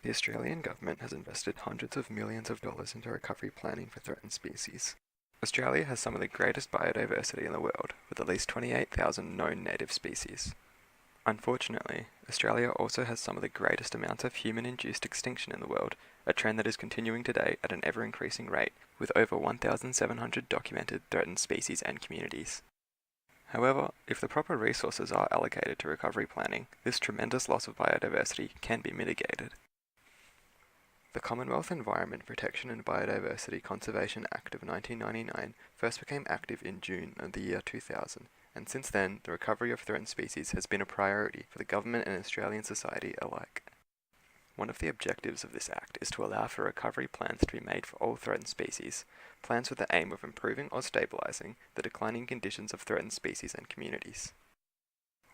The Australian government has invested hundreds of millions of dollars into recovery planning for threatened species. Australia has some of the greatest biodiversity in the world, with at least 28,000 known native species. Unfortunately, Australia also has some of the greatest amounts of human-induced extinction in the world, a trend that is continuing today at an ever-increasing rate, with over 1,700 documented threatened species and communities. However, if the proper resources are allocated to recovery planning, this tremendous loss of biodiversity can be mitigated. The Commonwealth Environment Protection and Biodiversity Conservation Act of 1999 first became active in June of the year 2000, and since then the recovery of threatened species has been a priority for the government and Australian society alike. One of the objectives of this act is to allow for recovery plans to be made for all threatened species, plans with the aim of improving or stabilising the declining conditions of threatened species and communities.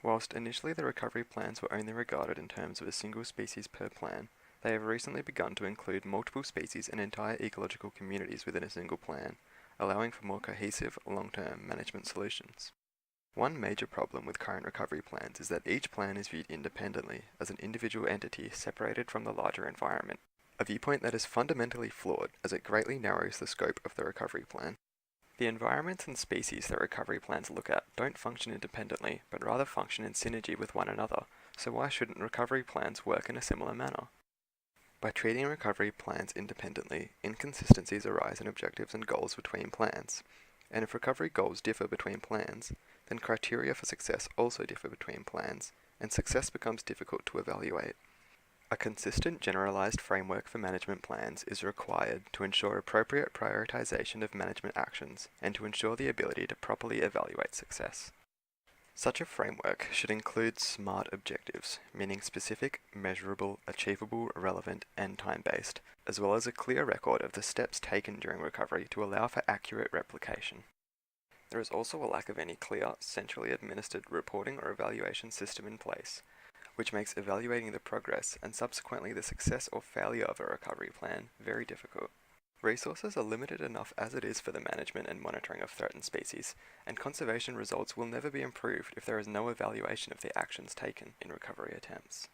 Whilst initially the recovery plans were only regarded in terms of a single species per plan, they have recently begun to include multiple species and entire ecological communities within a single plan, allowing for more cohesive, long-term management solutions. One major problem with current recovery plans is that each plan is viewed independently, as an individual entity separated from the larger environment, a viewpoint that is fundamentally flawed as it greatly narrows the scope of the recovery plan. The environments and species that recovery plans look at don't function independently, but rather function in synergy with one another, so why shouldn't recovery plans work in a similar manner? By treating recovery plans independently, inconsistencies arise in objectives and goals between plans. And if recovery goals differ between plans, then criteria for success also differ between plans, and success becomes difficult to evaluate. A consistent generalized framework for management plans is required to ensure appropriate prioritization of management actions and to ensure the ability to properly evaluate success. Such a framework should include SMART objectives, meaning specific, measurable, achievable, relevant, and time-based, as well as a clear record of the steps taken during recovery to allow for accurate replication. There is also a lack of any clear, centrally administered reporting or evaluation system in place, which makes evaluating the progress and subsequently the success or failure of a recovery plan very difficult. Resources are limited enough as it is for the management and monitoring of threatened species, and conservation results will never be improved if there is no evaluation of the actions taken in recovery attempts.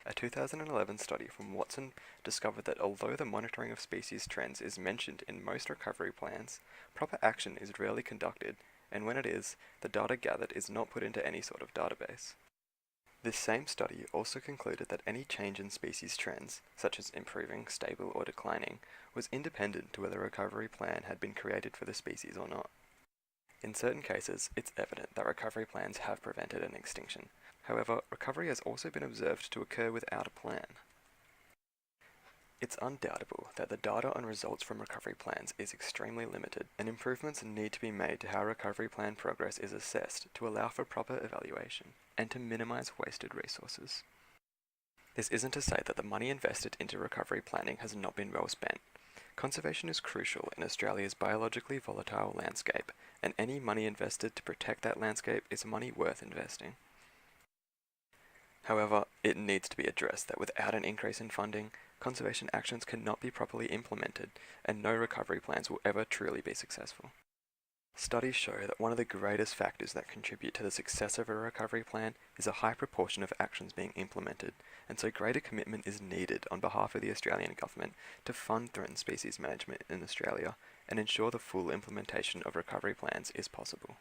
A 2011 study from Watson discovered that although the monitoring of species trends is mentioned in most recovery plans, proper action is rarely conducted, and when it is, the data gathered is not put into any sort of database. This same study also concluded that any change in species trends, such as improving, stable, or declining, was independent to whether a recovery plan had been created for the species or not. In certain cases, it's evident that recovery plans have prevented an extinction. However, recovery has also been observed to occur without a plan. It's undoubtable that the data and results from recovery plans is extremely limited, and improvements need to be made to how recovery plan progress is assessed to allow for proper evaluation, and to minimize wasted resources. This isn't to say that the money invested into recovery planning has not been well spent. Conservation is crucial in Australia's biologically volatile landscape, and any money invested to protect that landscape is money worth investing. However, it needs to be addressed that without an increase in funding, conservation actions cannot be properly implemented, and no recovery plans will ever truly be successful. Studies show that one of the greatest factors that contribute to the success of a recovery plan is a high proportion of actions being implemented, and so greater commitment is needed on behalf of the Australian government to fund threatened species management in Australia and ensure the full implementation of recovery plans is possible.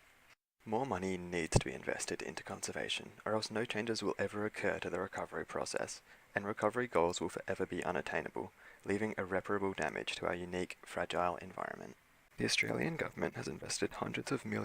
More money needs to be invested into conservation, or else no changes will ever occur to the recovery process, and recovery goals will forever be unattainable, leaving irreparable damage to our unique, fragile environment. The Australian government has invested hundreds of millions